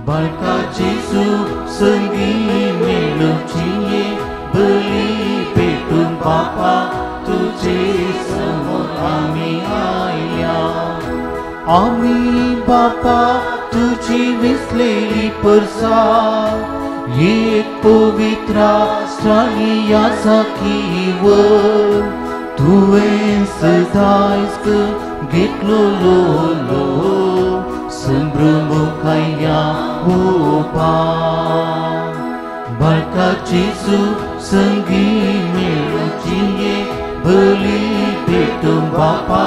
बाळकाची soup संगी मेलूची ये बळी पेटून बापा तुझे समोर आम्ही आया. आम्ही बापा तुझी विसलेली परसा एक पवित्र राष्ट्रांनी यासाकीवर तुवें सदांच घेतलो लो संभ्रमुखाया ओपा. बाळकाची सूप संगी मेळूची ये बळी पेटून बापा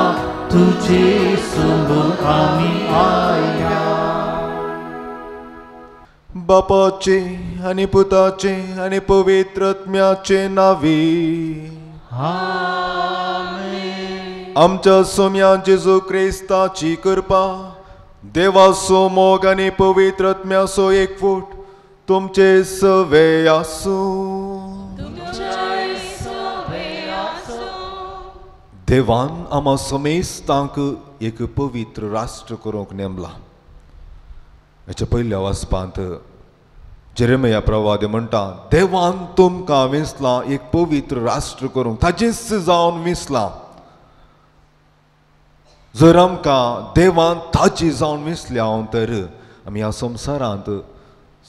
तुझे समोर आम्ही आया. बापाचे आणि पुताचे आणि पवित्र आत्म्याचे नावी. आमेन. आमच्या सोम्या जेजू क्रिस्ताची कृपा, देवाचो मोग आणि पवित्र आत्म्याचो एकवट तुमचे सवे आसो. देवान आम्हा समेस्तांक एक पवित्र राष्ट्र करूंक नेमला. हेच्या पयल्या वाचपांत जेरेमिया प्रवादी म्हणटा, देवान तुमकां विसला एक पवित्र राष्ट्र करूंक, ताचेच जावन विसला. जर आमकां देवान ताची जावन विसल्या तर आमी ह्या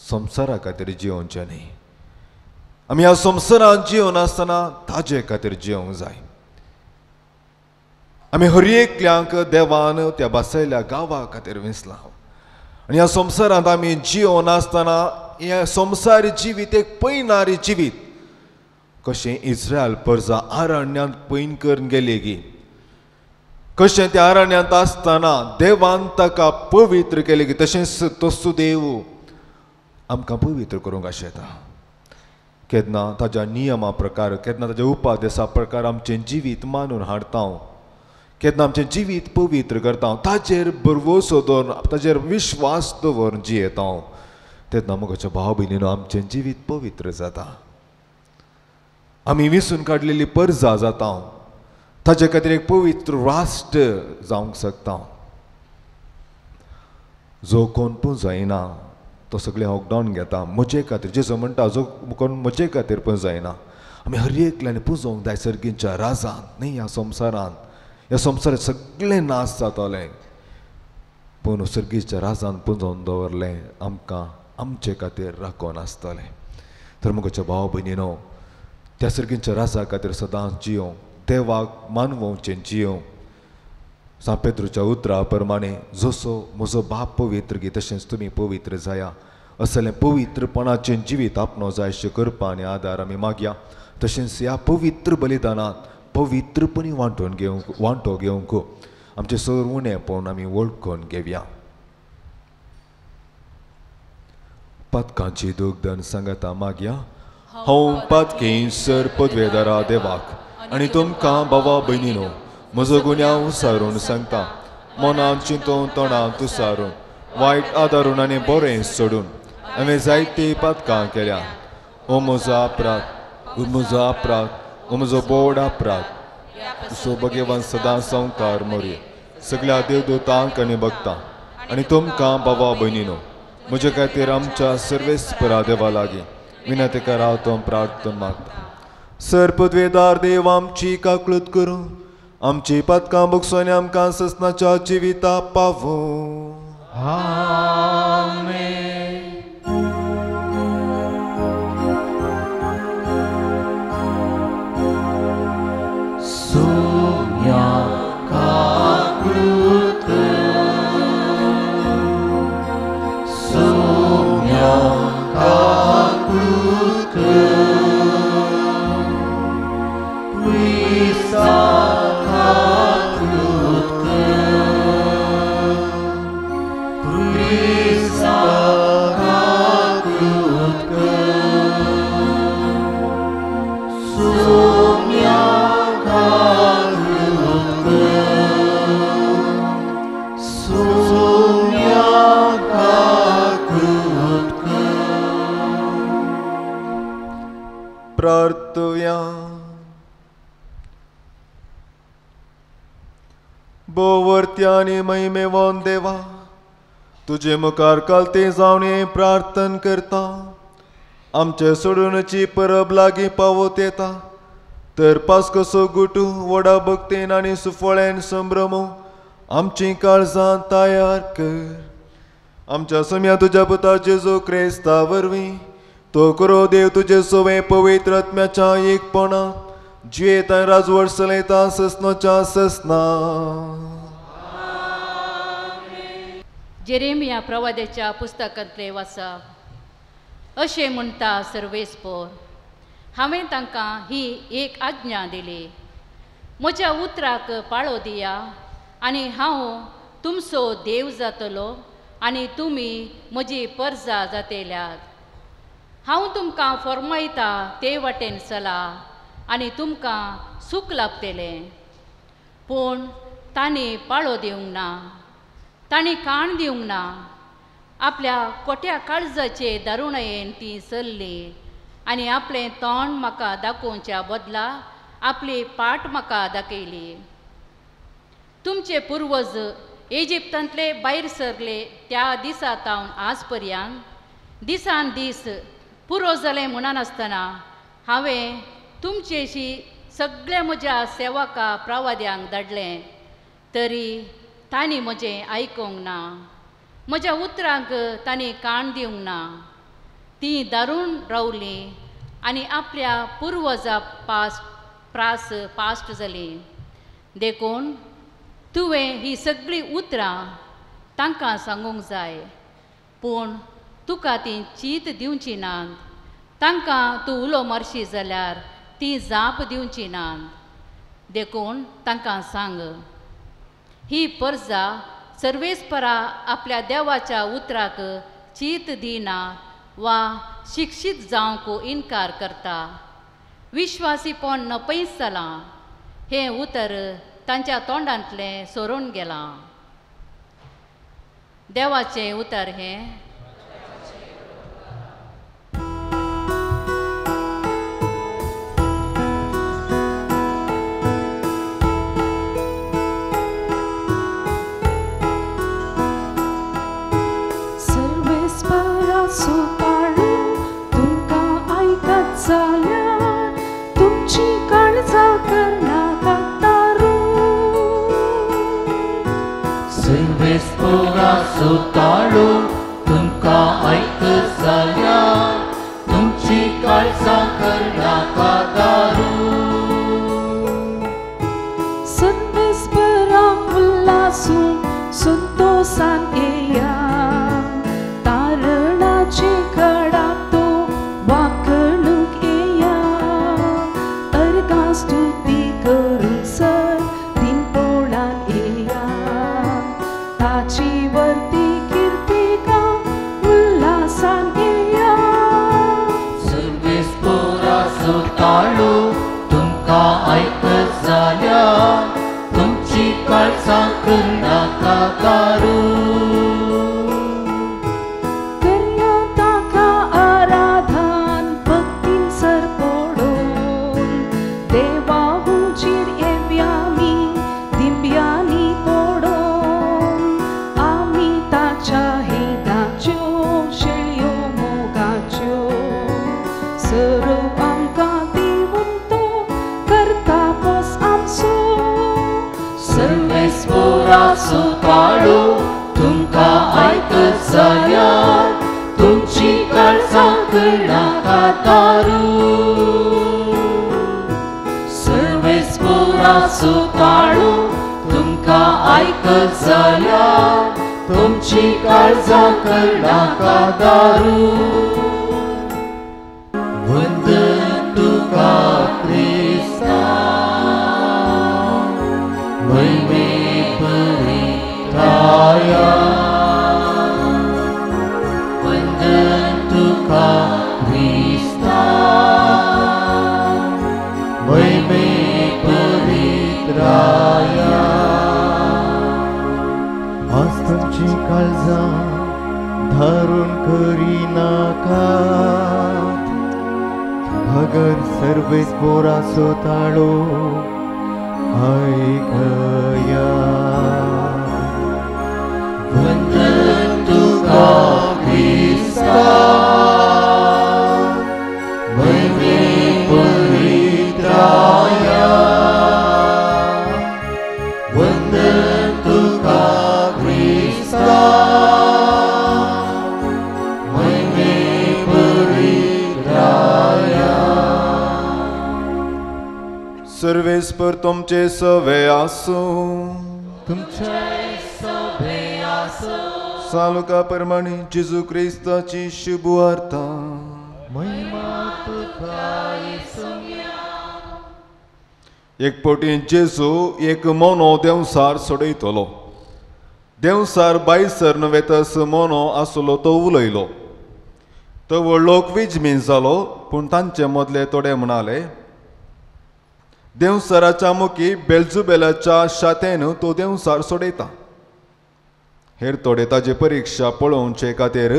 संवसारा खातीर जियोवचें न्ही. आमी ह्या संवसारांत जियोन आसतना ताजे खातीर जियोंक जाय. आमी हर एकल्यांक देवान त्या बसयल्या गांवा खातीर विसला. आनी ह्या संवसारांत आमी जियोन आसतना हे संवसार जिवीत एक पयणारी जिवीत कशें इस्रायल परजा आरण्यांत पैन करून गेले गी, कशें त्या आरण्यांत आसतना देवान ताका पवित्र केले गी, तशेंच तसो देव आमकां पवित्र करूंक आशेता. केन्ना ताज्या नियमा प्रकार, केन्ना ताज्या उपादेशा प्रकार आमचें जिवीत मानून हाडटा, केन्ना आमचें जिवीत पवित्र करता, ताजेर भरवोसो दवरून ताजेर विश्वास दवरून जियेता. तेन्ना म्हज्या भाव भयणीनो आमचें जिवीत पवित्र जाता. आमी विसून काडलेली परजा जाता, ताजे खातीर एक पवित्र राष्ट्र जावंक शकता. जो कोण पूण जायना तो सगळें होकडावन घेता म्हजे खातीर. जेजू म्हणटा, जो कोण म्हजे खातीर पूण जायना. आमी हर एकल्यान पुजोवंक जाय सर्गीच्या राजांत, न्ही ह्या संवसारांत. ह्या संवसारांत सगळें नाश जातलें, पूण सर्गीच्या राजान पुंजोवन दवरलें आमकां आमचे खातीर राखोन आसतलें. तर म्हज्या भाव भयणीनो, त्या सर्गीच्या राजा खातीर सदांच जियोवंक, देवाक मानवचें जियोवंक. सा पेद्रूच्या उतरा प्रमाणे जसो म्हजो बाप पवित्र गी तशेंच तुमी पवित्र जाया असलें पवित्रपणाचें जिवीत आपणो जाय अशें करपा आनी आदार आमी मागया. तशेंच ह्या पवित्र बलिदानांत पवित्रपणी वांटो घेवंक आमचें सर उणेंपण आमी वळखून घेवया. पदकांची दोगदन सांगता मागया. हांव पातकें सर पदवेदारा देवाक आनी तुमकां भावा भयणीनो म्हजो गुन्यांव उसारून सांगता. मनांत चिंतून तोंडांत तुसारून वायट आदारून आनी बरें सोडून हांवें जायती पदकां केल्या. हो म्हजो अपराध, हो म्हजो अपराध, हो म्हजो बोड अपराध. सो भगवान सदां संवकार मोरये सगळ्या देवदूतांक आनी भक्तां आनी तुमकां भावा भयणीनो म्हजे खातीर आमच्या सर्वेस्परा देवा लागीं विनंती करा तो प्रार्थना मागता. सर पदवेदार देव आमची काकळूत करूं, आमची पदकां बगसोन आमकां ससनाच्या जिविता पावूं. आमेन. सोम्या काकळूत सोम्या काकळूत क्रिस्ता काकळूत क्रिस्ता काकळूत सोम्या काकळूत सोम्या काकळूत. प्रार्थया. बोवर्त्या आनी महिमेवान देवा, तुझे मुखार कालते जावन प्रार्थन करता. आमचे सोडूनची परब लागीं पावत येता. तर पास्कसो गुटू वडा भक्तेन आनी सुफळेन संभ्रमो आमची काळजां तयार कर. आमच्या सम्या तुज्या पुता जेजू क्रिस्ता वरवीं तो करो देव तुजे सोवे पवित्र आत्म्याच्या एकपणा जियेता राजवट चलयता ससनोच्या ससना. जेरेमिया प्रवाद्याच्या पुस्तकांतले वाचप. अशें म्हणटा सर्वेस्पर, हांवें तांकां ही एक आज्ञा दिली, म्हज्या उतराक पाळो दिया आनी हांव तुमचो देव जातलो आनी तुमी म्हजी परजा जातल्यात. हांव तुमकां फर्मायता ते वाटेन चला आनी तुमकां सूख लाभतलें. पूण तांणी पाळो दिवंक ना, तांणी काण दिवंक ना. आपल्या कोट्या काळजाचे दारुणयेन ती चल्ली आनी आपलें तोंड म्हाका दाखोवच्या बदला आपली पाट म्हाका दाखयली. तुमचे पुर्वज इजिप्तांतले भायर सरले त्या दिसा तावन आज पर्यंत दिसान दीस पुरो जालें म्हणनासतना हांवें तुमचेशी सगळ्या म्हज्या सेवका प्रवाद्यांक धाडलें, तरी तांणी म्हजें आयकोंक ना. म्हज्या उतरांक तांणी काण दिवंक ना. तीं दारूण रावलीं आनी आपल्या पुर्वजां पास्ट जालीं. देखून तुवें ही सगळीं उतरां तांकां सांगूंक जाय, पूण तुका तीं चीत दिवची नात. तांकां तूं उलो मारशी जाल्यार तीं जाप दिवची नात. देखून तांकां सांग, ही परजा सर्वेस्परा आपल्या देवाच्या उतराक चीत दिना वा शिक्षीत जावंक इन्कार करता. विश्वासीपण नपयस जालां. हें उतर तांच्या तोंडांतलें सोरोन गेलां. देवाचें उतर हें. सुताळू तुमकां आयकत जाल्यार तुमची काळजां करनाका तारू. सर्वेस्परा सुताळू तुमकां आयकत जाल्यार तुमची काळजां करनाका तारू. सर्वेस्पराक उल्हासून संतोषान येया. सुताळू तुमकां आयकत जाल्यार तुमची काळजां करनाका तारू. करया ताका आराधन भक्तीन सर पडोवन देवा हुजीर येवयामी दिंब्यांनी पडोवन आमी ताच्या हेदाच्यो शेळयो मोगाच्यो सरो आमकां दिवून तो करता पोस आमचो. सर्वेस्परा सुताळू तुमकां आयकत जाल्यार तुमची काळजां करनाका तारू. सर्वेस्परा सुताळू तुमकां आयकत जाल्यार तुमची काळजां करनाका तारू. वंदन तुका क्रिस्ता महिमे परिताया. वंदन तुका क्रिस्ता महिमे परित्राया. आज तुमची काळजां धारून करिनाका. भगर सर्वेस्परा सुताळू आयकया. वंदन सर्वेस्पर तुमचे सवे आसू तुमच्या सालुका प्रमाणे जेजू क्रिस्ताची शुभ वार्ता महिमा तुका एक पोटी जेजू एक मोनो देवसार सोडयतलो. देवसार बायसर नवे तस मोनो आसलो तो उलयलो. तो लोक विजमीन जालो. पूण तांचे मदले थोडे म्हणाले देवसाराच्या मुखी बेलजुबेलाच्या शातेन तो देवसार सोडयता. हेर थोडे ताची परीक्षा पळोवचे खातीर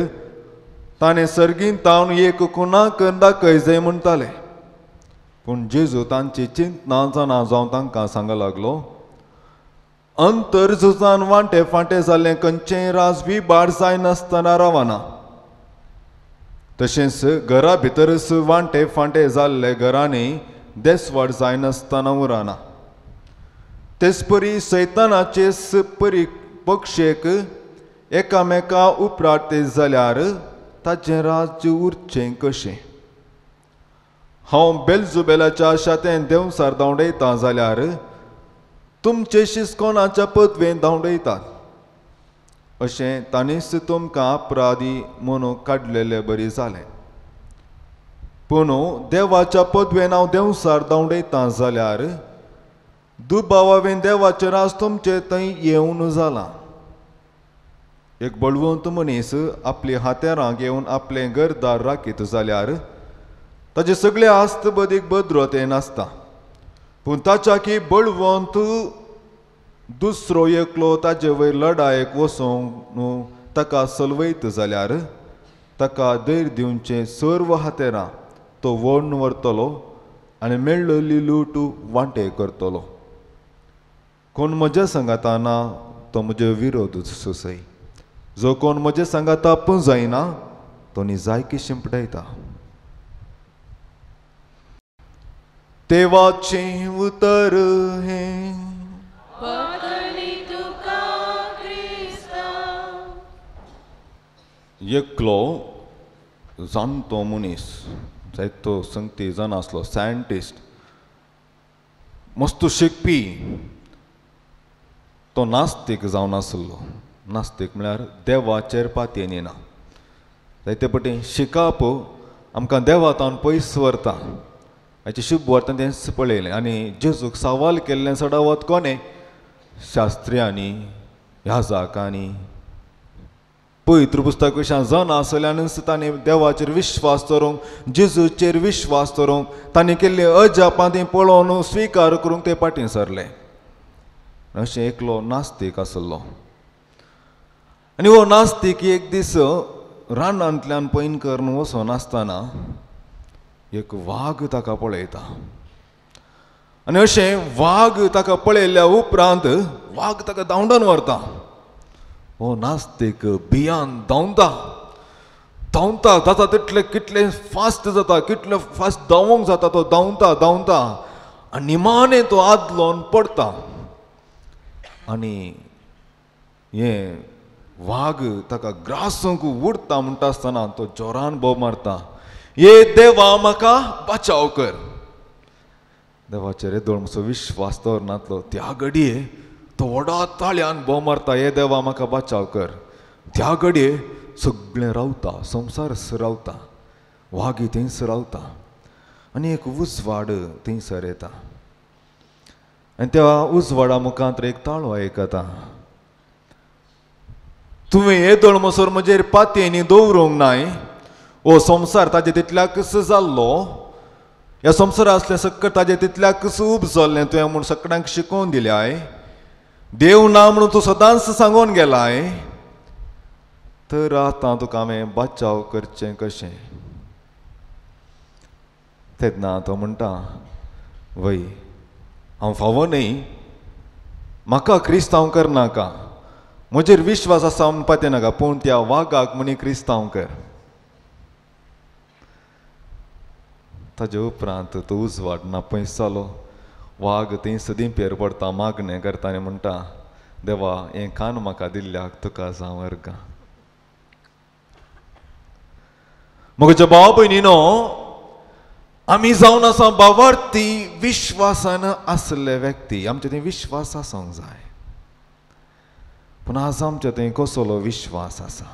ताणें सर्गीन तावन एक कुणाक दाखय जाय म्हणटाले. पूण जेजू तांची चिंतना जाणा जावन तांकां सांगूंक लागलो अंतर झुजान वांटे फांटे जाल्लें खंयचेंय राजवी बाड जायनासतना रावना. तशेंच घरा भितरच वांटे फांटे जाल्ले घरांनी देसवाड जायनासतना उरना. तेच परी सैतानाचे परी पक्षेक एकामेका उपराटे जाल्यार ताचें राज्य उरचें कशें. हांव बेलजुबेलाच्या शातेन देवसार धांवडयता जाल्यार तुमचे शिस्कोनाच्या पदवेन धांवडयतात. अशें तांणीच तुमकां अपराधी म्हणून काडलेलें बरी जालें. पूण देवाच्या पदवेन हांव देवसार धांवडयता जाल्यार दुबावावेन देवाचें राज तुमचे थंय येवन जालां. एक बळवंत मनीस आपली हात्यारां घेवन आपलें घरदार राखीत जाल्यार ताचे सगळे आस्त बदीक भद्रतेन आसता. पूण ताच्या की बळवंत दुसरो एकलो ताचे वयर लढायेक वचोंक ताका चलवयत जाल्यार ताका धैर्य दिवचें सर्व हातेरां तो व्हरून व्हरतलो आनी मेळ्ळली लूट वांटे करतलो. कोण म्हज्या सांगाता ना तो म्हजे विरोध सुसय. जो कोण म्हजे सांगाता पूण जायना तो निजायकी शिंपडयता. देवाचें उतर हें एकलो जाणतो मनीस जायतो संगती जाण आसलो सायंटिस्ट मस्त शिकपी तो नास्तीक जावन आसलो. नास्तीक म्हळ्यार देवाचेर पातयेन येना. जायते पटेन शिकप आमकां देवातावन पयस व्हरता. हाची शुभ वार्ता तें पळयलें आनी जेजूक सवाल केल्लें सडावत कोणे शास्त्र्यांनी ह्याजाकांनी पवित्र पुस्तक विशयां जाण आसल्यानूच तांणी देवाचेर विश्वास दवरूंक जेजूचेर विश्वास दवरूंक तांणी केल्ली अजापां ती पळोवन स्विकार करूंक ते फाटीं सरले. अशें एकलो नास्तीक आसलो. आनी हो नास्तीक एक दीस रानांतल्यान पैन करून वचोन आसतना एक वाग ताका पळयता. आनी अशें वाग ताका पळयल्या उपरांत वाग ताका धांवडावन व्हरता. हो नास्तीक भियान धांवता धांवता जाता तितले कितले फास्ट जाता कितले फास्ट धांवोंक जाता तो धांवता धांवता आनी निमाणें तो आदलोन पडता. आनी हें वाग ताका ग्रासूंक उडटा म्हणटा आसतना तो जोरान बोब मारता ये देवा म्हाका बचाव कर. देवाचेर येदोळ मातसो विश्वास दवरनातलो. त्या घडये तो व्हडा ताळ्यान बोब मारता ये देवा म्हाका बचाव कर. त्या घडये सगळें रावता संवसार रावता. वागी थंयसर रावता आनी एक उजवाड थंयसर येता. आनी त्या उजवाडा मुखांत एक ताळो आयकता. तुवें येदोळ मसोर म्हजेर पातयेनी दवरूंक नाय. हो संवसार ताजे तितल्याकच जाल्लो. ह्या संवसारा असले सक्कट ताजे तितल्याकच उब जाल्लें तुवें म्हूण सगळ्यांक शिकोवन दिल्याय. देव ना म्हणून तूं सदांच सांगून गेलाय. तर आतां तुका हांवें बचाव करचें कशें. तेन्ना तो म्हणटा वय हांव फावो न्ही. म्हाका क्रिस्तांव करनाका. म्हजेर विश्वास आसा म्हूण पातय नाका पूण त्या वागाक म्हणी क्रिस्तांव कर. ताजे उपरांत तो उजवाड ना पयस जालो. वाग थंयच दिंपेर पडता मागणें करता आनी म्हणटा देवा हें कान म्हाका दिल्ल्याक तुका जावं वर्गा. म्हज्या भाव भयणीनो आमी जावन आसा भावार्थी विश्वासान आसले व्यक्ती. आमचे थंय विश्वास आसूंक जाय. पूण आज आमच्या थंय कसलो विश्वास आसा?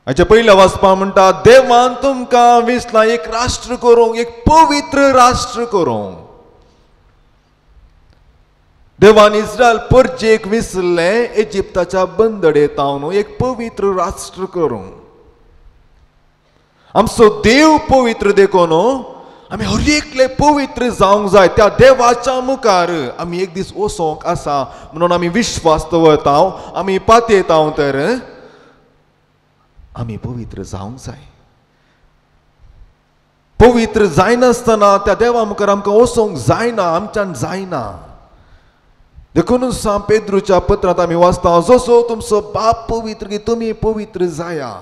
हाच्या पयल्या वाचपा म्हणटा देवान तुमकां विसला एक राष्ट्र करूंक, एक पवित्र राष्ट्र करूंक. देवान इस्रायल परजेक विसले इजिप्ताच्या बंदडेतावन एक पवित्र राष्ट्र करूंक. आमचो देव पवित्र देखून आमी हर एकले पवित्र जावंक जाय. त्या देवाच्या मुखार आमी एक दीस वचोंक आसा म्हणून आमी विश्वास दवरता. आमी पातयता तर आमी पवित्र जावंक जाय. पवित्र जायनासतना त्या देवा मुखार आमकां वचोंक जायना, आमच्यान जायना. देखून सा पेद्रूच्या पत्रांत आमी वाचता जसो तुमचो बाप पवित्र की तुमी पवित्र जाया.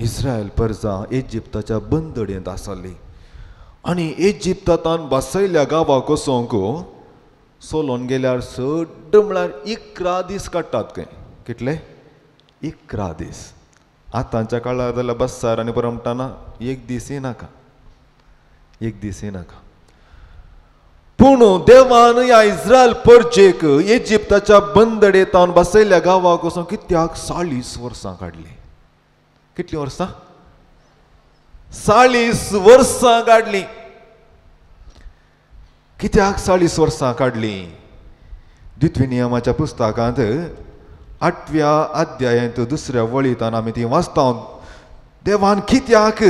इस्रायल परजा इजिप्ताच्या बंदडेंत आसली आनी इजिप्तांत बसयल्या गांवाक वचोंक सोलोन गेल्यार सड्ड म्हळ्यार 11 दीस काडटात. खंय कितले? 11 दीस. आतांच्या काळार जाल्यार बसार आनी बरें म्हणटाना एक दीसय नाका, एक दीसय नाका. पूण देवान ह्या इस्रायल परजेक इजिप्ताच्या बंदडेंत बसयल्या गांवाक वचोंक कित्याक 40 वर्सां काडली. कितली वर्सां? 40 वर्सां काडली. कित्याक 40 वर्सां काडली? द्वितीय नियमाच्या पुस्तकांत 8व्या अध्यायांत 2ऱ्या वळींत आमी ती वाचता. देवान कित्याक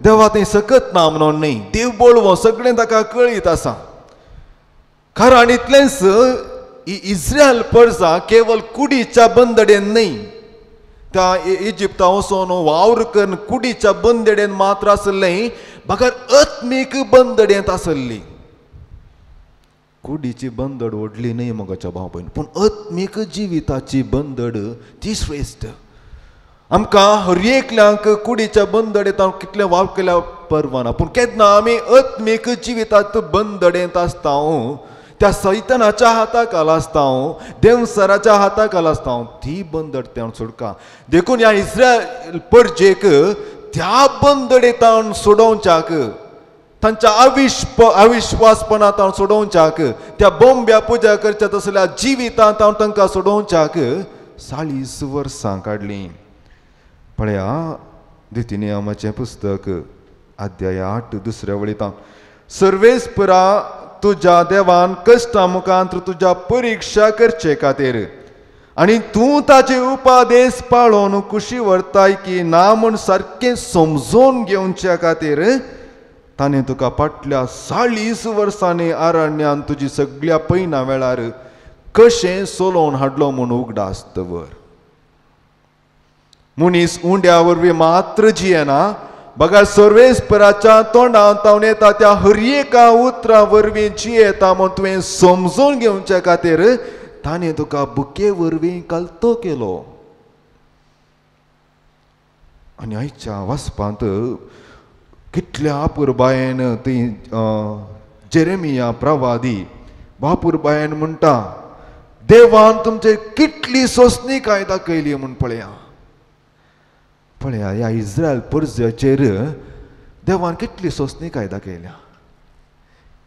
देवा थंय सकत ना म्हणून न्ही, देव बोळवो सगळें ताका कळीत आसा. कारण इतलेंच इस्रायल परजा केवळ कुडीच्या बंदडेन न्ही, त्या इजिप्ता वचोन वावर करून कुडीच्या बंदडेन मात्र आसलें, बगर आत्मीक बंदडेंत आसली. कुडीची बंदड ओडली न्ही मोगाच्या भाव भयण, पूण आत्मीक जिविताची बंदड ती श्रेश्ठ. आमकां हर एकल्यांक कुडीच्या बंदडेंत कितलें वावर केल्या परवाना, पूण केन्ना आमी आत्मीक जिवितांत बंदडेंत आसता त्या सैतानाच्या हाताखाला आसता, देवसराच्या हाताखाला आसता, ती बंदड त्या सोडका. देखून ह्या इस्रायल परजेक त्या बंदडेंत सोडोवच्याक, तांच्या अविश्वासपणांत सोडोवच्याक, त्या बोंब्या पुजा करच्या तसल्या जिवितांत तांकां सोडोवच्याक 40 वर्सां काडलीं. पळया द्वितीय नियमाचें पुस्तक अध्याय 8 2ऱ्या वळींत. सर्वेस्परा तुज्या देवान कश्टा मुखांत तुज्या परिक्षा करचे खातीर आनी तूं ताचे उपादेश पाळोवन कुशी व्हरताय की ना म्हूण सारकें समजून घेवच्या खातीर ताणें तुका फाटल्या 40 वर्सांनी अरण्यान तुजी सगळ्या पैना वेळार कशें सोलोवन हाडलो म्हूण उगडास दवर. मनीस उंड्या वरवीं मात्र जियेना, बघा सर्वेस्पराच्या तोंडांत येता त्या हर एका उतरा वरवीं जियेता म्हूण तुवें समजून घेवच्या खातीर ताणें तुका बुके वरवीं कल्तो केलो. आनी आयच्या वाचपांत कितल्या आपुरबायेन ती जेरेमिया प्रवादी बापुरबायेन म्हणटा देवान तुमचे कितली सोंसणीकाय दाखयली म्हूण पळया. पळया ह्या इस्रायल परजाचेर देवान कितली सोंसणीकाय दाखयल्या.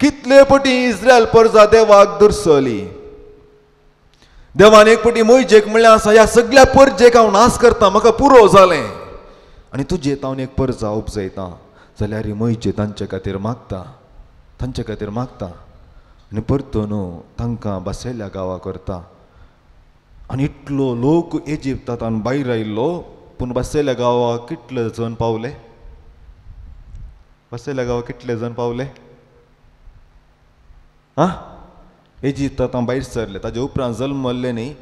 कितले पटी इस्रायल परजा देवाक दुर्सली. देवान एक पटी मोइजेक म्हणलें आसा ह्या सगळ्या परजेक हांव नाश करता, म्हाका पुरो जालें, आनी तुजे हांव एक परजा उपजयता जाल्यार मोइजे तांचे खातीर मागता, तांचे खातीर मागता आनी परतून तांकां बसयल्या गांवा करता. आनी इतलो लोक इजिप्तांत भायर आयिल्लो, पूण बसयल्या गांवाक कितले जण पावले? बसयल्या गांवाक कितले जण पावले? इजिप्तांत भायर सरले, ताजे उपरांत जल्मल्ले न्ही,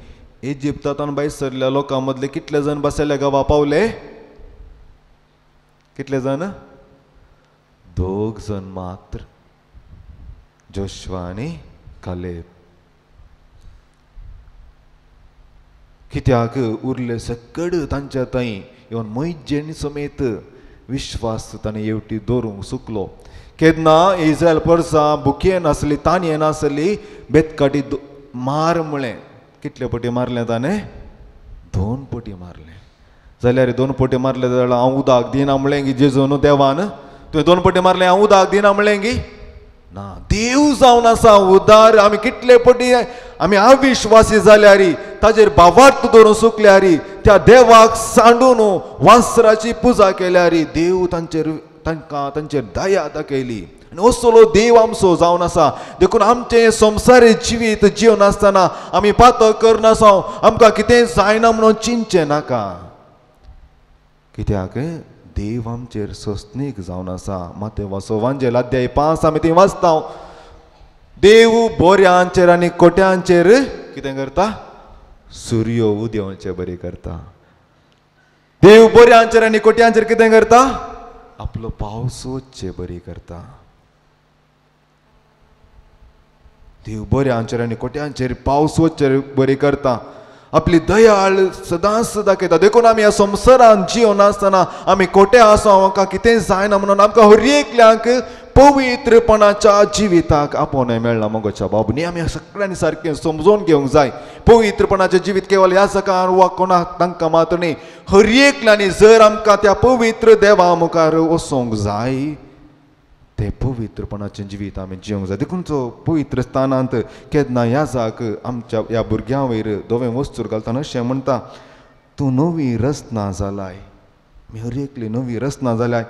इजिप्तांत भायर सरल्या लोकां मदले कितले जण बसयल्या गांवा पावले? कितले जण? 2 जण मात्र, जोशुआ आनी कालेब. कित्याक उरले सकड तांच्या थंय येवन मोइजेनी समेत विश्वास ताणें येवटी दवरूंक सुकलो. केन्ना इस्रायल परजा बुके नासली, ताणये नासली, बेतकाटी मार म्हळें. कितले पटी मारलें ताणें? 2 पटी मारलें. जाल्यार 2 पोटी मारले जाल्यार हांव उदक दिना म्हणलें की जेजू न्हू देवान तुवें 2 पोटी मारले हांव उदक दिना म्हणलें की ना देव जावन आसा उदार आमी कितले पटी आमी अविश्वासी जाल्यार ताजेर भावार्थ दवरून सुकल्यार त्या देवाक सांडून वासराची पुजा केल्यार देव तांकां तांचेर दया दाखयली आनी असलो देव आमचो जावन आसा देखून आमचें संवसारी जिवीत जिवन आसतना आमी पातक करनासा आमकां कितें जायना म्हणून चिंतचें नाका कित्याक देव आमचेर सस्नीक जावन आसा माते वासोवांचेर अध्याय 5 आमी थंय वाचता देव बोऱ्यांचेर आनी कोट्यांचेर कितें करता सूर्य उदेवचे बरी करता देव बोऱ्यांचेर आनी कोट्यांचेर कितें करता आपलो पावस वच्चे बरी करता देव बोऱ्यांचेर आनी कोट्यांचेर पावस वच्चे बरी करता आपली दयाळ सदांच दाखयता देखून आमी ह्या संवसारांत जिवन आसतना आमी कोटे आसा आमकां कितें जायना म्हणून आमकां हर एकल्याक पवित्रपणाच्या जिविताक आपोवणें मेळना मोगोच्या बाबूनी आमी सगळ्यांनी सारकें समजून घेवंक जाय पवित्रपणाचें जिवीत केवळ ह्या जगार वा कोणाक तांकां मात्र न्ही हर एकल्यांनी जर आमकां त्या पवित्र देवा मुखार वचोंक जाय ते पवित्रपणाचें जिवीत आमी जिवंक जाय देखून तो पवित्र स्थानांत केन्ना ह्या जाग आमच्या ह्या भुरग्यां वयर दोवें वस्तूर घालतना अशें म्हणटा तूं नवी रचना जालाय आमी हर एकली नवी रचना जाल्याय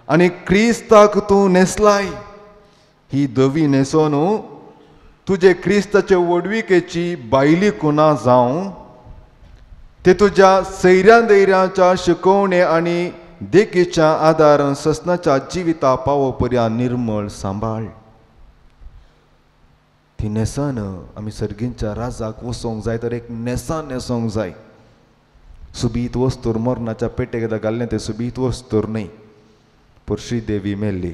आनी क्रिस्ताक तूं नेसलाय ही दवी न्हेसोन तुजे क्रिस्ताचे वडविकेची बायली कुणा जावं ते तुज्या सैऱ्या दैऱ्याच्या शिकोवणे आनी देखीच्या आदारान ससनाच्या जिविता पावो पर्यंत निर्मळ सांबाळ ती नेसान आमी सर्गींच्या राजाक वचोंक जाय तर एक नेसान न्हेसोंक जाय सुबीत वस्तूर मरणाच्या पेटेक एकदां घाल्लें तें सुबीत वस्तूर न्ही पूण श्रीदेवी मेल्ली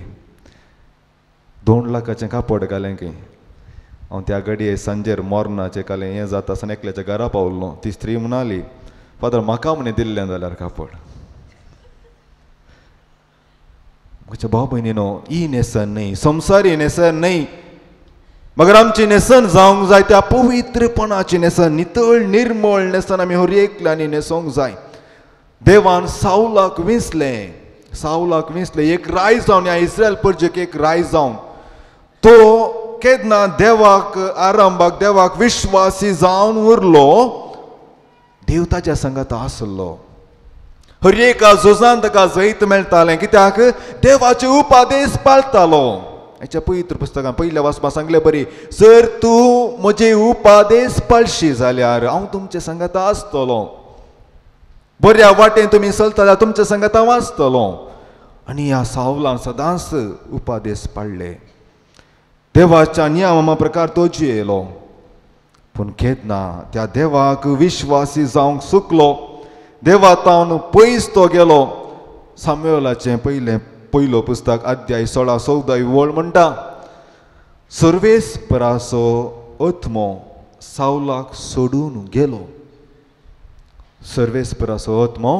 2 लाखाचें कापड घालें की हांव त्या घडये सांजेर मरणाचें कालें हें जाता आसतना एकल्याच्या घरा पावलो ती स्त्री म्हणाली फादर म्हाका म्हणे दिल्लें जाल्यार कापड म्हज्या भाव भयणीनो ही नेसन न्ही संवसारी नेसन न्ही मगर आमची नेसन जावंक जाय त्या पवित्रपणाची नेसन नितळ निर्मळ नेसन आमी हर एकल्यांनी न्हेसोंक जाय देवान सावलाक विंसलें एक राय जावन ह्या इस्रायल परजेक एक राय जावन तो केन्ना देवाक आरंभाक देवाक विश्वासी जावन उरलो देव ताच्या संगत आसलो हर एका झुजान ताका जैत मेळटालें कित्याक देवाचे उपादेश पाळटालो हेच्या पवित्र पुस्तकान पयल्या वाचपाक सांगले बरी जर तूं म्हजे उपादेश पाळशी जाल्यार हांव तुमचे संगत आसतलो बऱ्या वाटेन तुमी चलता जाल्यार तुमच्या संगत हांव आसतलो आनी ह्या सावलान सदांच उपादेश पाळले देवाच्या नियमा प्रकार तो जियेलो पूण केन्ना त्या देवाक विश्वासी जावंक चुकलो देवातावन पयस तो गेलो सामुएलाचें पयलो पुस्तक अध्याय 16-14 वळ म्हणटा सर्वेस्पराचो आत्मो सावलाक सोडून गेलो सर्वेस्पराचो आत्मो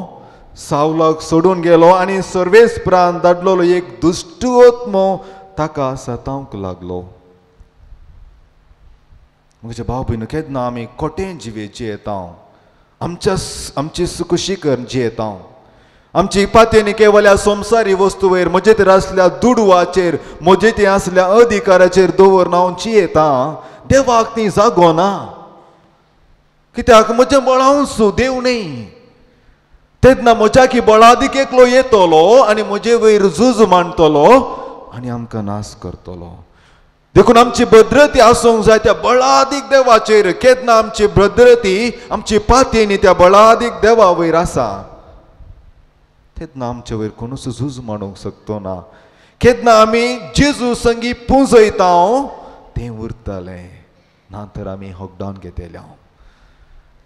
सावलाक सोडून गेलो आनी सर्वेस्परान धाडलेलो एक दुश्ट आत्मो ताका सतावंक लागलो म्हजे भाव भयण केन्ना आमी कोटें जिवे जियेता आमची सुखशिकर जियेता आमची पातेनी केवळ संवसारी वस्तू वयर म्हजे तर असल्या दुडवाचेर म्हजे ते असल्या अधिकाराचेर दवरून हांव जियेता देवाक ती जागो ना कित्याक म्हजे बळांसू देव न्ही तेन्ना म्हज्या बळादीक एकलो येतलो आनी म्हजे वयर झूज मांडटलो आनी आमकां नाश करतलो देखून आमची भद्रती आसूंक जाय त्या बळादीक देवाचेर केन्ना आमची भद्रती आमची पातेनी त्या बळादीक देवा वयर आसा तेन्ना आमचे वयर कोणूच झूज मांडूंक शकतो ना केन्ना आमी जेजू संगी पुंजयता तें उरतलें ना तर आमी हॉकडावन घेतले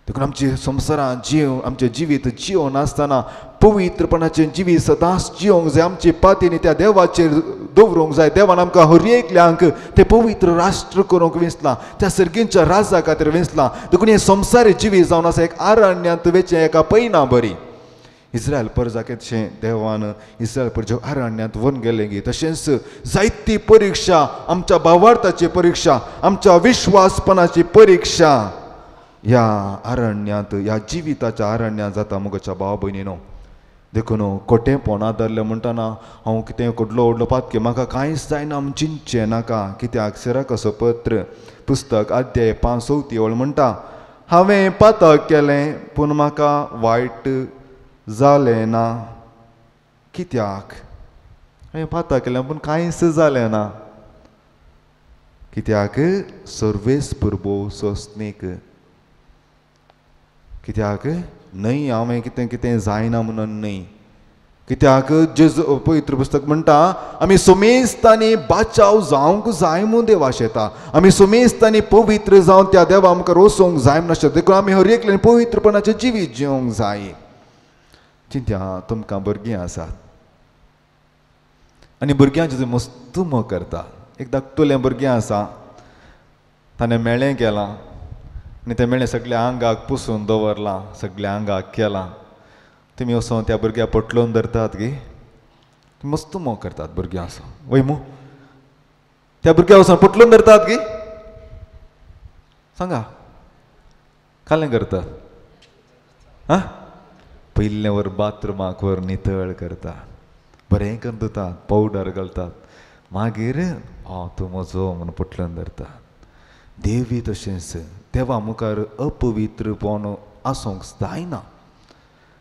देखून आमचे संवसारांत आमचें जिवीत जिवन आसतना पवित्रपणाचें जिवीत सदांच जिवंक जाय आमची पातेनी त्या देवाचेर दवरूंक जाय देवान आमकां हर एकल्यांक तें पवित्र राष्ट्र करूंक विंसलां त्या सर्गींच्या राजा खातीर विंसलां देखून हें संवसारी जिवीत जावन आसा एक आरण्यांत वेचें एका पैना बरी इस्रायल परजाकेतशें देवान इस्रायल परजो आरण्यांत व्हरून गेलें गी तशेंच जायती परिक्षा आमच्या भावार्थाची परिक्षा आमच्या विश्वासपणाची परिक्षा ह्या अरण्यात ह्या जिविताच्या अरण्यात जाता मुगाच्या भाव भयणीनो देखून कोटे पोना धरले म्हणटाना हांव कितें कडलो व्हडलो पातके म्हाका कांयच जायना म्हूण चिंतचें नाका कित्याक सिराक असो पत्र पुस्तक अध्याय 5 म्हणटा हांवें पातक केलें पूण म्हाका वायट जालें ना कित्याक हांवें पातक केलें पूण कांयच जालें ना कित्याक सर्वेस पुरबो सोसनीक कित्याक न्हय हांवें कितें कितें जायना म्हणून न्हय कित्याक जेजू पवित्र पुस्तक म्हणटा आमी सुमेस्तांनी बाचाव जावंक जाय म्हूण देवा शेता आमी सुमेस्तांनी पवित्र जावन त्या देवा आमकां रोसोंक जाय म्हूण आसता देखून आमी हर एकल्यान पवित्रपणाचें जिवीत जिवंक जाय चिंत्या तुमकां भुरगीं आसात आनी भुरग्यांचे मस्त मोग करता एक धाकटुलें भुरगें आसा ताणें मेळ्ळें केलां आनी तें मेळ्ळें सगळ्या आंगाक पुसून दवरलां सगळ्या आंगाक केलां तुमी वचोन त्या भुरग्याक पटलोवन धरतात गे मस्त मोग करतात भुरग्यां असो वय मू त्या भुरग्याक वचोन पटलोवन धरतात गे सांगा कालें करतात आं पयलें वर बाथरुमाक वर नितळ करतात बरें करून धुतात पावडर घालतात मागीर तूं म्हजो म्हणून पटलोवन धरतात देवी तशेंच देवा मुखार अपवित्रपण आसूंक जायना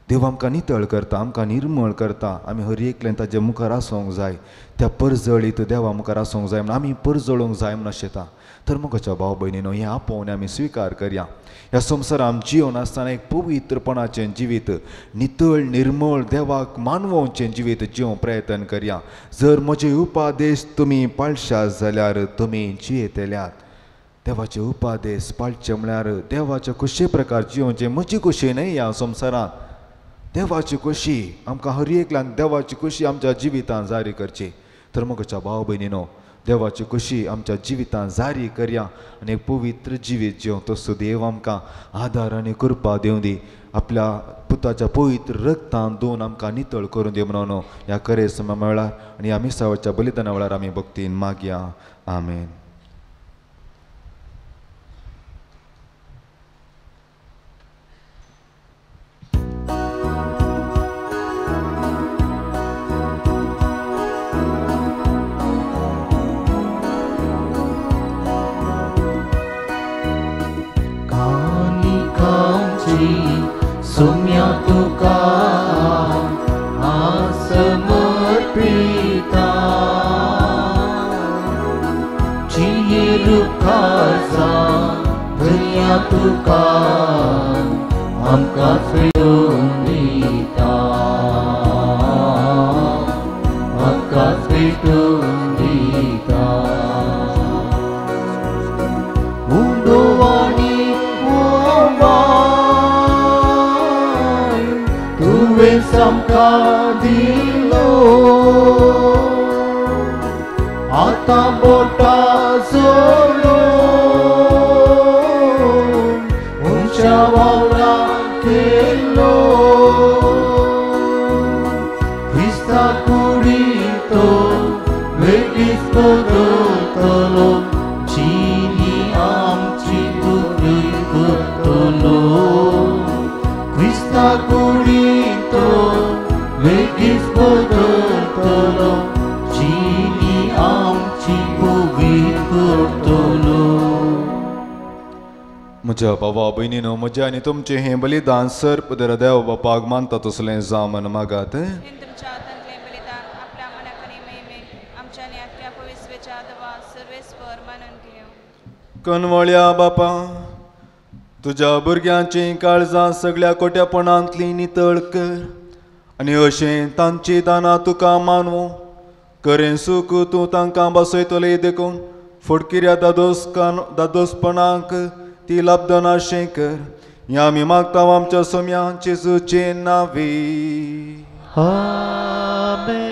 देव आमकां नितळ करता आमकां निर्मळ करता आमी हर एकल्यान ताजे मुखार आसूंक जाय त्या परजळीत देवा मुखार आसूंक जाय म्हणून आमी परजळोंक जाय म्हणून आशेता तर मुखाच्या भाव भयणीनो हें आपोवन आमी स्विकार करया ह्या संवसारांत जिवन आसतना एक पवित्रपणाचें जिवीत नितळ निर्मळ देवाक मानवोवचें जिवीत जिवंक प्रयत्न करया जर म्हजे उपादेश तुमी पाळशात जाल्यार तुमी जियेतल्यात देवाचे उपादेश पाळचे म्हळ्यार देवाच्या खुशे प्रकार जिवोवचें म्हजी खुशी न्हय ह्या संवसारांत देवाची खुशी आमकां हर एकल्यान देवाची खुशी आमच्या जिवितांत जारी करची तर म्हज्या भाव भयणीनो देवाची खुशी आमच्या जिवितांत जारी करया आनी एक पवित्र जिवीत जिवंक तसो देव आमकां आदार आनी कृपा दिवं दी आपल्या पुताच्या पवित्र रक्तान धुवन आमकां नितळ करून दी म्हणून ह्या करेस वेळार आनी ह्या मिसावाच्या बलिदाना वेळार आमी भक्तीन मागया आमेन. सोम्या तुका समर्पिता चिरुखाजा धन्या तुका आमकां फेडून दिता आमकां फेडून दिता उंडो आनी तुवें आमकां दिलो आतां बोटा जोडलो उंच्या वावरा केलो क्रिस्ता कुडीतो वेगळीच बदलतलो जिणी आमची तुमी करतलो क्रिस्ता कुडीतो वेगळीच बदलतलो जिणी आमची पवित्र करतलो. म्हज्या भावा भयणीनो म्हजें आनी तुमचें हें बलिदान सर्प देव बापाक मानता तसलें जावं म्हण मागात. तुमच्या हातांतलें बलिदान आपल्या मनाक आनी महिमेक आमच्या आनी आपल्या पवित्रेच्या आदवा सर्वेस्वर मानून घेवं. कनवळ्या बापा तुज्या भुरग्यांची काळजां सगळ्या कोट्यापणांतली नितळ कर आनी अशें तांची दानां तुका मानवो करें सूख तूं तांकां बसयतले देखून फुडकिऱ्या दादोसपणाक ती लाभदनाशें कर हें आमी मागता आमच्या सोम्या जेजूचे नांवी आमेन.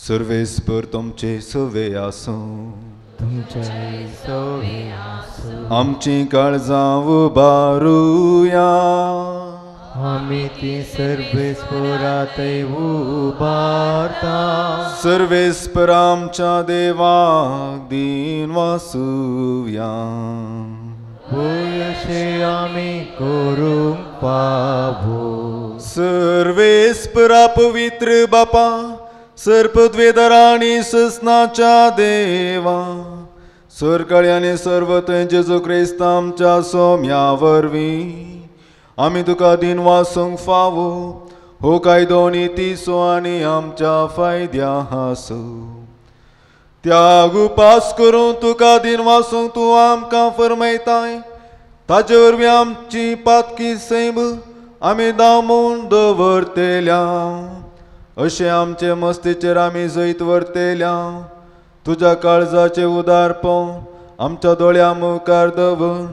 सर्वेस्पर तुमचे सवे आसूं तुमचे सवे आसूं आमची काळजां उबारुया आमी ती सर्वेस्परातय उबारता सर्वेस्पर आमच्या देवाक दिन वासुया अशें आमी करूंक पावो. सर्वेस्परा पवित्र बापा, सर्पद्वेदरा आनी ससनाच्या देवा, सरकळ्यानी सर्व थंय जेजू क्रिस्त आमच्या सोम्या वरवीं आमी तुका दिन वासूंक फावो. हो कायदो नितीसो आनी आमच्या फायद्या हासो. त्याग उपास करून तुका दिन वासूंक तूं आमकां फरमायताय. ताचे वरवीं आमची पातकी सैम आमी दामून दवरतेल्या. अशें आमचे मस्तीचेर आमी जैत व्हरतेल्या. तुज्या काळजाचे उदारपण आमच्या दोळ्या मुखार दवर.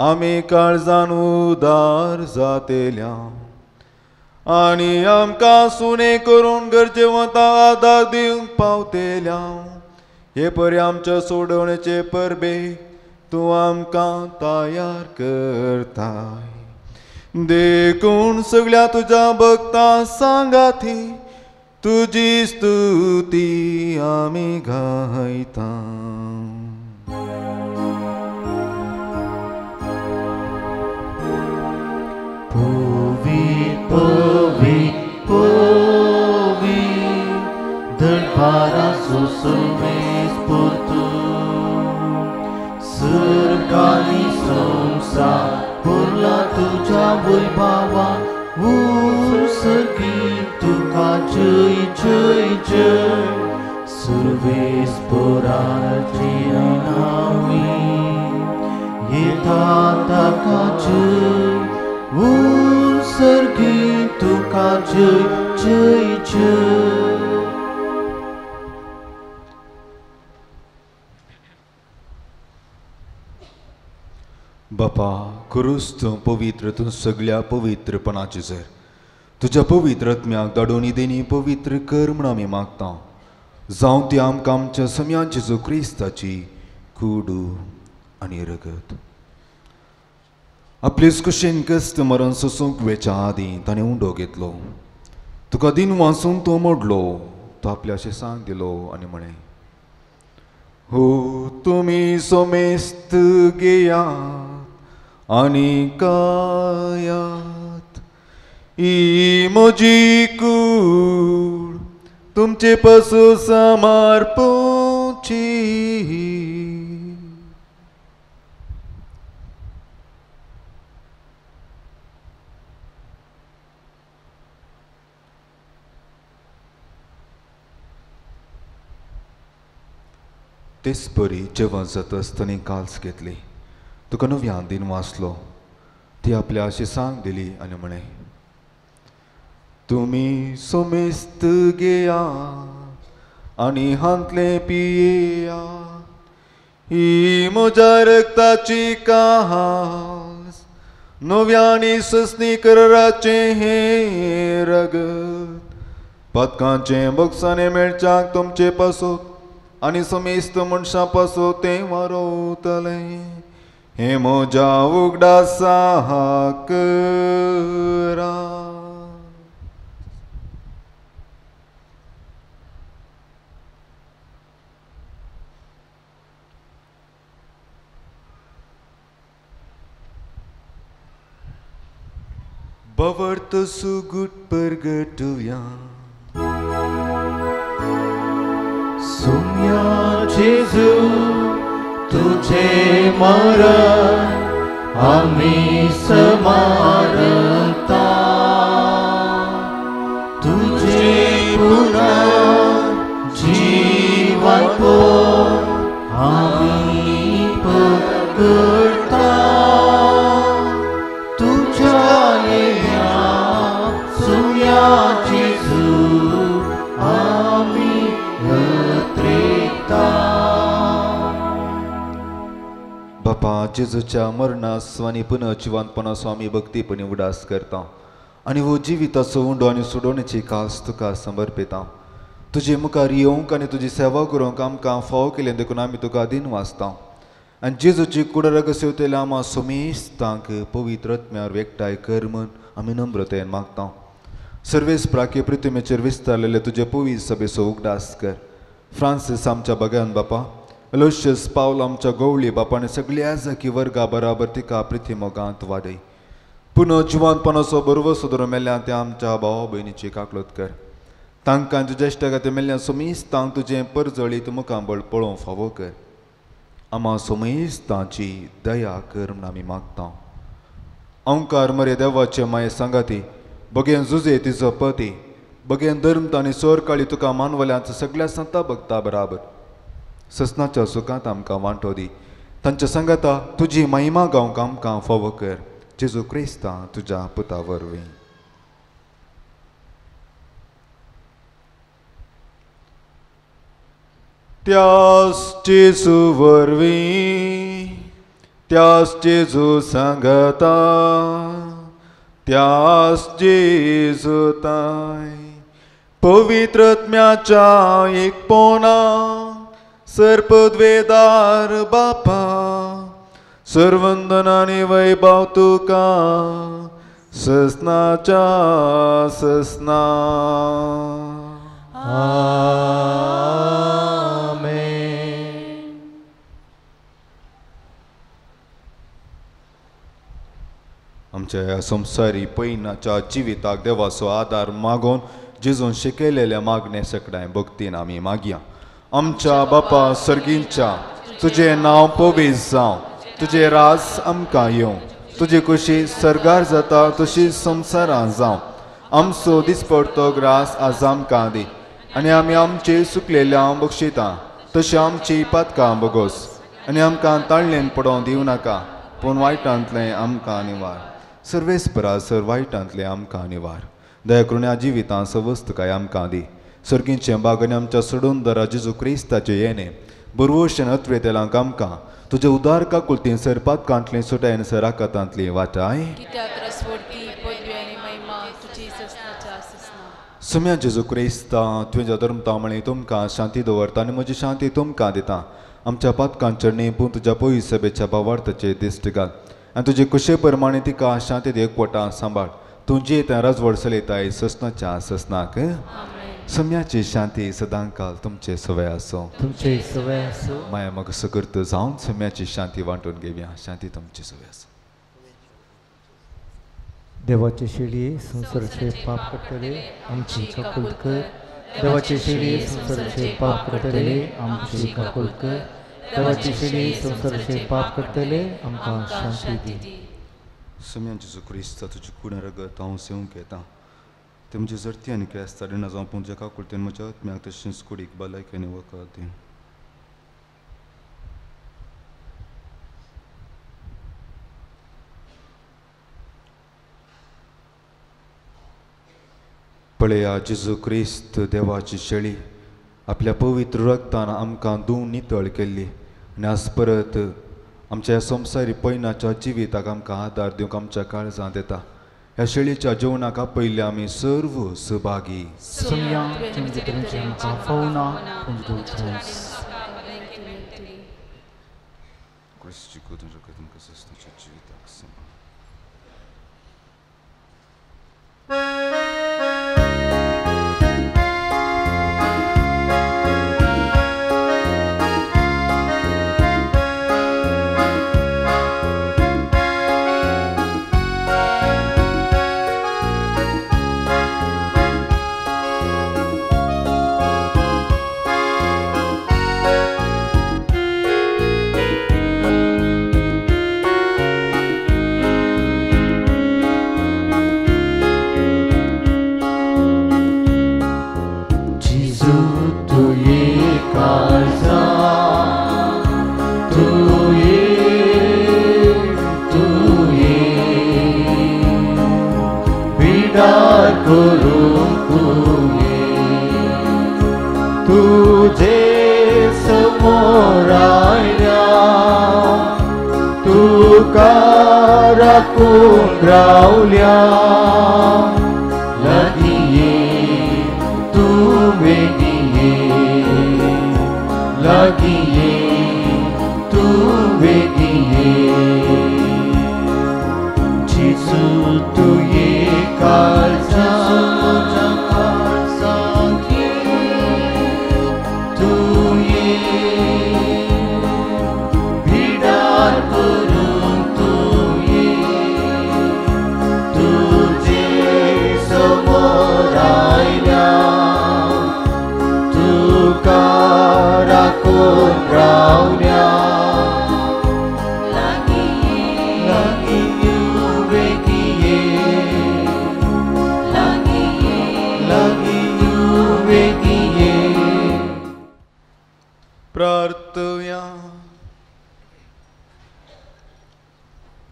आमी काळजान उदार जातेल्या. आनी आमकां सुणे करून गरजेवंता आदार दिवंक पावतेल्या. हे परी आमच्या सोडवणेचे परबे तूं आमकां तयार करताय. देखून सगळ्या तुज्या भक्तां सांगाती तुजी स्तुती आमी गायता. Povit, povit, povit, dălpara susămesc por tu. Sărcanii somsa, por la tuja voi baba, sărghi tu ca cei, cei, cei, survesc por alcina nami, e tata ca cei, sărghi tu ca cei, cei, cei. बापा, करूस तूं पवित्र तूं सगळ्या पवित्रपणाची जर. तुज्या पवित्र आत्म्याक धाडून देनी पवित्र कर म्हूण आमी मागता. जावं ती आमकां आमच्या सम्यांची जो क्रिस्ताची कुडू आनी रगत. आपलेच कुशेन कस्त मरण सोसूंक वेच्या आदीं ताणें उंडो घेतलो. तुका दिन वाचूंक तो मोडलो. तो आपल्याशें सांग दिलो आनी म्हळें, हो तुमी सोमेस्त घेयात आनी कायात. ही म्हजी कूड तुमचे पसू समर्पूची. तेच परी जेवण जाता आसतना काल्स घेतली. तुका नव्यान दिन वाचलो. ती आपल्या अशी सांग दिली आनी म्हणे, तुमी सोमेस्त घेयात आनी हांतले पियेयात. ही म्हज्या रक्ताची कास, नव्यानी ससनी कराराचे हे रगत. पदकांचे बक्षाने मेळच्याक तुमचे पासून आनी समेस्त मनशां पासून तें वारोवतलें. हे म्हज्या उगडासा करा. बवर्त सुगुट परगटुया. Sumia Jezu, तुझे मरण आम्ही समारता. तुझे पुनर्जीवन आम्ही पकडता. तुझ्या येण्या सुम्या जेजू आम्ही बापा, जेजूच्या मरणास आनी पुनः जिवंतपणाचो आमी भक्तीपणी उडास करता आनी हो जिविताचो उंडो आनी सोडोवणेची कास तुका समर्पिता. तुजे मुखार येवंक आनी तुजी सेवा करूंक आमकां फाव केलें देखून आमी तुका दिन वाचता. आनी जेजूची कुडरग सेवतेल्या आमा सोमेस्तांक पवित्र आत्म्यार एकठांय कर म्हूण आमी नम्रतेन मागता. सर्वेस प्राके पृथ्वीचेर विस्तारलेले तुजे पवित्र सभेचो उगडास कर. फ्रांसीस आमच्या भगवान बापा, लुशियस पावल आमच्या गवळी बापाने सगळ्या जाकी वर्गा बराबर तिका प्रिती मोगांत वाडय. पुनः जिवंतपणाचो बरोबर सुदरो मेल्ल्या त्या आमच्या भावा भयणीची काकलत कर. तांकां तुज्या इश्टागाती मेल्ल्या सोमिस्तांक तुजें परजळीत मुखाबळ पळोवंक फावो कर. आम्हा सोमिस्तांची दया कर म्हूण आमी मागता. ओंकार मरे देवाचे माये सांगाती बगेन झुजे तिचो पती बगेन धर्म आनी सोरकाळी तुका मानवल्यांत सगळ्या संता भक्ता बराबर ससनाच्या सुखांत आमकां वांटो दी. तांच्या सांगाता तुजी महिमा गावंक आमकां फावो कर. जेजू क्रिस्ता तुज्या पुता वरवीं. त्यास जेजू वरवीं त्यास जेजू सांगता त्यास जेजू ताय पवित्रत्म्याच्या एकपणा सर्पद्वेदार बापा सर्वंदनाने वैभव तुका ससनाच्या ससना. आमच्या ह्या संवसारी पैनाच्या जिविताक देवाचो आदार मागून जेजून शिकयलेल्या मागणे सकडाय भक्तीन आमी मागया. आमच्या बापा सर्गींच्या तुझे नांव पवित्र जावं तुझे राज आमकां येवं तुजी खुशी सरगार जाता तशी संवसारांत जावं. आमचो दिसपडतो ग्रास आज आमकां दी आनी आमी आमचे सुकलेल्या बक्षिता तशी आमची पातकां बगोस आनी आमकां ताळ्ळेन पडोवंक दिवं नाका पूण वायटांतले आमकां निवार. सर्वेस्परा सर वायटांतले आमकां निवार. दया करून ह्या जिवितां सवस्तकाय आमकां दी. सर्गींचे बागने आमच्या सोडून दरा जेजू क्रिस्ताचे येणे बरवोशन अत्वेतेलांक आमकां तुजे उदार काकुलतीन सरपात कांतली सुटायन सराकातांतली वाटाय. सुम्या जेजू क्रिस्ता तुज्या धर्मतामणी तुमकां शांती दवरता आनी म्हजी शांती तुमकां दिता. आमच्या पातकांचेर नेपून तुज्या पवित्र सभेच्या भावार्थाचेर दिश्ट घाल आनी तुजे कुशे प्रमाणे तिका शांती एकवटां सांबाळ. तुजी त्या राजवड चलयताय ससनाच्या ससनाक. सम्याची शांती सदां काल तुमचे सवय आसो. तुमचे सवय आसो. माया मग सगर्त जावन सम्याची शांती वांटून घेवया. शांती तुमची सवय आसो. देवाचे शेळये संसाराचे पाप करतले आमची काकूल कर. देवाचे शेळये संसाराचे पाप करतले आमची काकूल कर. देवाचे शेळये संसाराचे पाप करतले आमकां शांती दी. सम्या जेजू क्रिस्ता तुजी कुणा रगत हांव सेवंक येता. ते म्हणजे जरती आनी क्रेस्ता रिणा जावं पूण जेका कुळतेन म्हज्या आत्म्याक तशेंच कुडीक भलायकेन वखद दी. पळया जेजू क्रिस्त देवाची शेळी आपल्या पवित्र रक्तान आमकां धुवन नितळ केल्ली आनी आज परत आमच्या संवसारी पैनाच्या जिविताक आमकां आदार दिवंक आमच्या काळजांत येता. ह्या शेळीच्या जेवणाक पयले आमी सर्व सहभागी.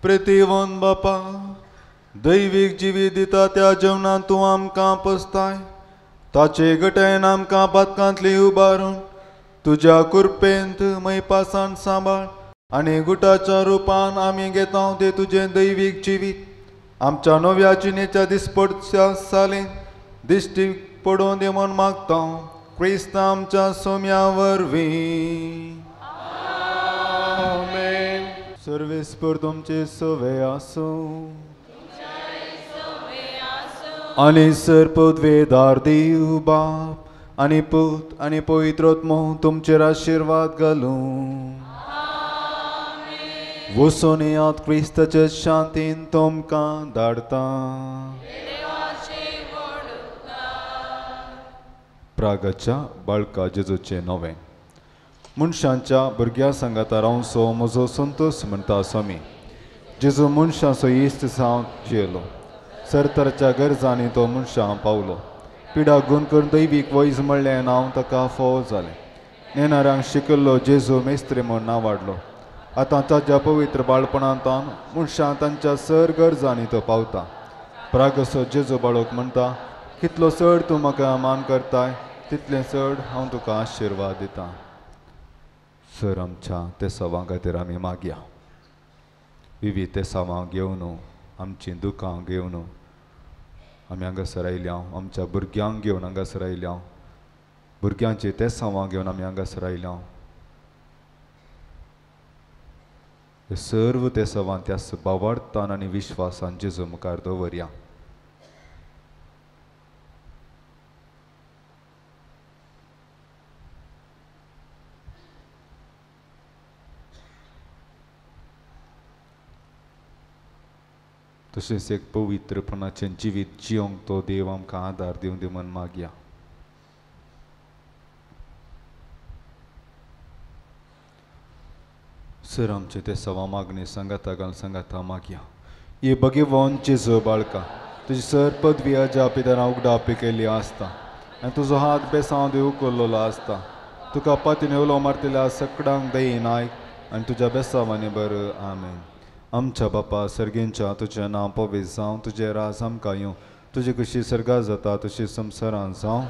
प्रतिवन बापा दैवीक जिवीत दिता त्या जेवणात तूं आमकां पसताय ताचे गटायन आमकां पातकांतली उबारून तुज्या कुरपेंत मैपासान सांबाळ आनी गुटाच्या रुपान आमी घेता ते तुजें दैवीक जिवीत आमच्या नव्या जिणेच्या दिसपडच्या सालेन दिश्टी पडोवन दे म्हूण मागता क्रिस्त आमच्या सोम्या वरवीं सर्वेस्पर तुमचे सवे आसूं आनी सरपदवेदार देव बाप आनी पूत आनी पवित्रोत्मो तुमचेर आशिर्वाद घालूं वचून येयात क्रिस्ताचे शांतीन तुमकां धाडता प्रागाच्या बाळका जेजूचे नवे मनशांच्या भुरग्या सांगाता रावसो म्हजो संतोश म्हणटा स्वामी जेजू मनशाचो इश्ट जावन जियेलो सरतरच्या गरजांनी तो मनशां पावलो पिडा गुण करून दैवीक वैज म्हणलें हांव ताका फोव जालें नेणाऱ्यांक शिकल्लो जेजू मेस्त्री म्हूण नांव वाडलो आतां ताच्या पवित्र बाळपणांतान मनशां तांच्या सर गरजांनी तो पावता प्रागसो जेजू बाळोक म्हणटा कितलो चड तूं म्हाका मान करताय तितलें चड हांव तुका आशिर्वाद दितां सर आमच्या ते सवां खातीर आमी मागया विवी ते सवां घेवन आमचीं दुखां घेवन आमी हांगासर आयल्या आमच्या भुरग्यांक घेवन हांगासर आयल्या भुरग्यांची ते सवां घेवन आमी हांगासर आयल्या हे सर्व ते सवां त्या भावार्थान आनी विश्वासान जेजू मुखार दवरया तशेंच एक पवित्रपणाचें जिवीत जियोंक तो देव आमकां आदार दिवन दी म्हूण मागया सर आमचे ते सवा मागणी सांगाता घाल सांगाता मागया ये भगवान जेजू बाळका तुजी सर पदवी अजा पिताना उगडापी केल्ली आसता आनी तुजो हात बेसांव दिवं उखल्लो आसता तुका पातीन उलो मारतिल्या सगळ्यांक दयीन आयक आनी तुज्या बेसावांनी बर आमेन आमच्या बापा सर्गेंच्या तुजें नांव पवित्र जावं तुजें राज आमकां येवं तुजी कशी सर्गा जाता तशी संवसारांत जावं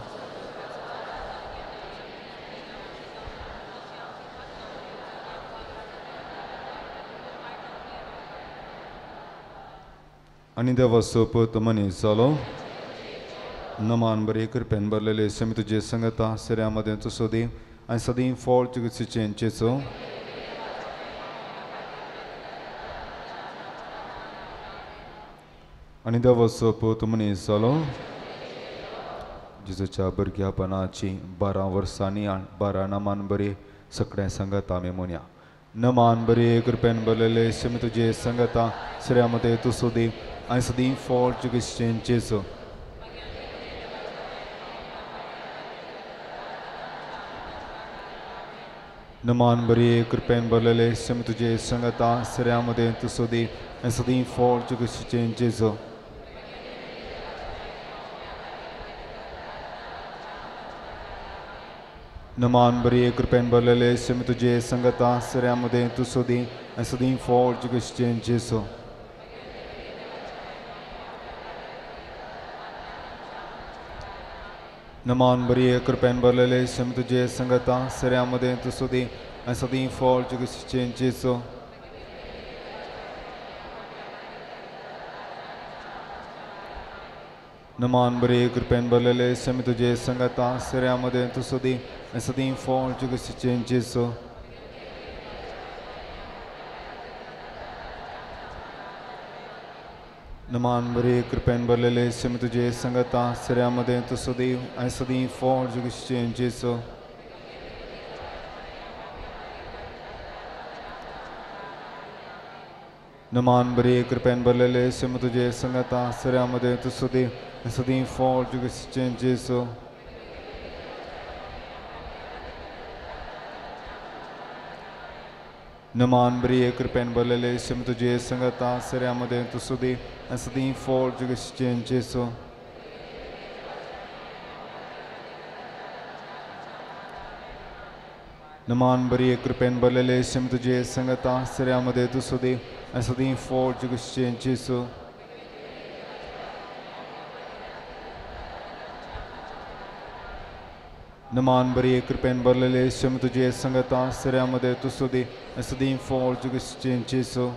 आनी देवा सोपत मनीस जालो नमान बरे कृपेन भरलेले समी तुजे संगता सऱ्या मदें तुसो दी आनी सदां फळ चिकित्सेचेंचो आनी देवा सोपत मनीस जालो जेजूच्या भुरग्यापणाची 12 वर्सांनी 12 नमान बरी सगळें संगत आमी म्हणया नमान बरी कृपेन भरलेले समी तुजे संगता सऱ्या मदें तुसो दी आनी सदां फळ चिकित्सेचेंचो नमान बरी कृपेन भरलेले समी तुजे संगता सऱ्या मदें तुसो दी आनी सदां फळ चिकित्सेचेंचो नमान बरी कृपेन भरलेले समी तुजे संगता सऱ्या मदें तुसो दी आनी सदां फळ चिकित्सेचेंचो नमान बरी कृपेन भरलेले समी तुजे संगता सऱ्या मदें तुसो दी आनी सदां फळ चिकित्सेचेंचो नमान बरी कृपेन भरलेले समी तुजे संगता सऱ्या मदें तुसो दी आनी सदां फळ चिकित्सेचेंचो नमान बरी कृपेन भरलेले समी तुजे संगता सऱ्या मदें तुसो दी आनी सदां फळ चिकित्सेचेंचो नमान बरी कृपेन भरलेले समी तुजे संगता सऱ्या मदें तुसो दी आनी सदां फळ चिकित्सेचेंचो नमान बरी कृपेन भरलेले समी तुजे संगता सऱ्या मदें तुसो दी आनी सदां फळ चिकित्सेचेंचो नमान बरी कृपेन भरलेले शम तुझे संगता सगळ्यामध्ये तू सुदे सदी फोड जुगुश्चेंची सु नमान बरी कृपेन भरलेले शम तुझे संगता सगळ्यामध्ये तू सुदे सदी फोड जुगुश्चेंची सु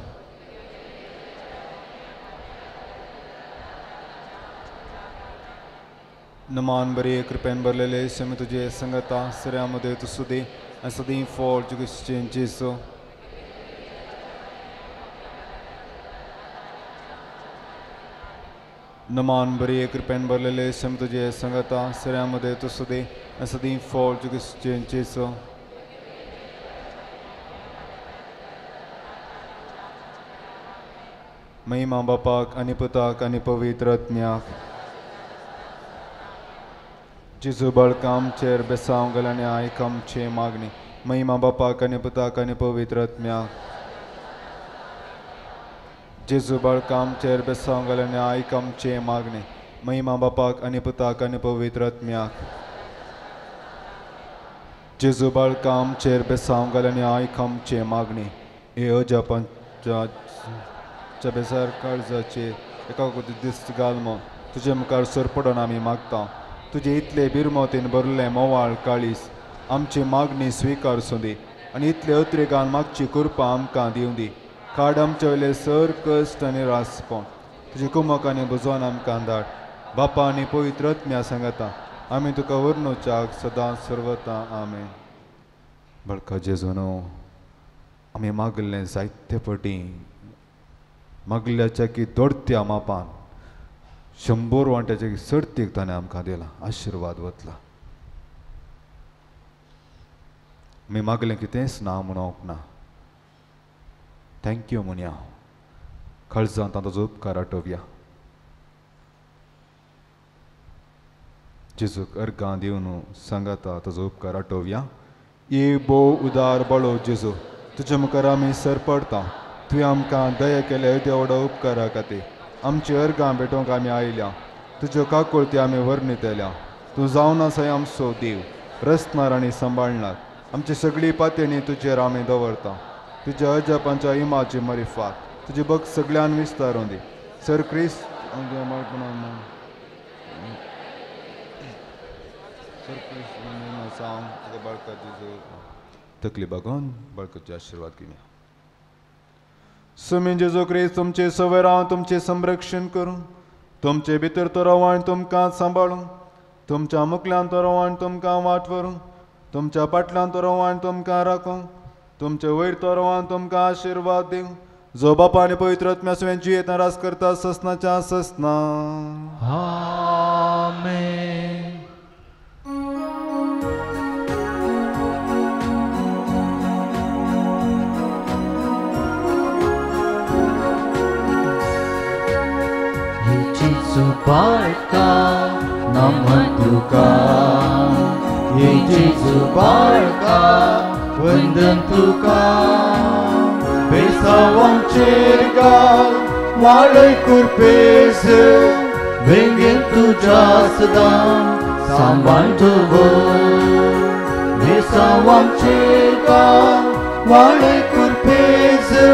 नमान बरी कृपेन भरलेले शम तुझे संगता सगळ्यामध्ये तू सुदे सदी फोड जुगुश्चेंची सु नमान बरी कृपेन भरलेले शम तुझे संगता सगळ्यामध्ये तू सुदे सदी फोड जुगुश्चेंची सु महिमा बापाक आणि पुताक आणि पवित्र आत्म्याक जिजू बळकाम चेर बेसांगल आणि आयकामचे मागणी महिमा बापाक आणि पुताक आणि पवित्र आत्म्याक जिजू बळकाम चेर बेसांगल आणि आयकामचे मागणी महिमा बापाक आणि पुताक आणि पवित्र आत्म्याक जिजू बळकाम चेर बेसांगल आणि आयकामचे मागणी हे अजापांच्या बेजार काळजाचे एका दिस गालमो तुझे मुखार सरपडून आमी मागता तुझे इतले बिरमोतीन भरले मोवाळ काळीस आमची मागणी स्वीकार सुदी आणि इतले अत्रेगान मागची कृपा आमकां दिवं दी काड आमचे वयले सर कश्ट आनी रासपण तुजे कुमक आनी बुजोवन आमकां धाड बापा आनी पवित्र आत्म्या सांगता आमी तुका वर्णुचाक सदां सर्वता आमेन. बळका जेजूनो आमी मागल्लें जायते फावटी मागल्याच्या की दोडत्या मापान 100 वांट्याच्या की सर्तीक ताणें आमकां दिला आशिर्वाद वतला. मी मागलें की तेंच ना म्हणोंक ना थँक्यू म्हणया काळजांत ताजो उपकार आठोवया. जेजूक अर्गां दिवन सांगाता ताजो उपकार आठोवया. ये बो उदार बळो जेजू तुजे मुखार आमी सरपडटा तुवें आमकां दया केल्या देवडा उपकारा खातीर आमची अर्गां भेटोवंक आमी आयल्या तुज्यो काकुळटी आमी वर्णितल्या तूं जावन आसाय आमचो देव रचणार आनी सांबाळणार आमची सगळी पातयणी तुजेर आमी दवरता तुज्या अजापांच्या इमाची मरिफात तुजी भक्त सगळ्यान विस्तारूं दी सर क्रिस्त तकली बघून बळकाचे आशिर्वाद घेया. सुमी जेजू क्रिस्त तुमचे सवय रावन तुमचे संरक्षण करूं तुमचे भितर तो रावण तुमकां सांबाळूं तुमच्या मुखल्यान तो रावण तुमकां वाट व्हरूं तुमच्या फाटल्यान तो रावण तुमकां राखूं तुमचे वयर तो रावण तुमकां आशिर्वाद दिवं जो बापा आनी पवित्र आत्म्या सगळ्यां जियेंत रास करता ससनाच्या ससना. आमेन. Barca, naman tuka, Yesus barca, wendan tuka, besawang cergal, walay kurpese, bengin tuja sedang, sambal tubo, besawang cergal, walay kurpese,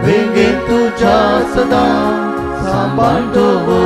bengin tuja sedang, sambal tubo.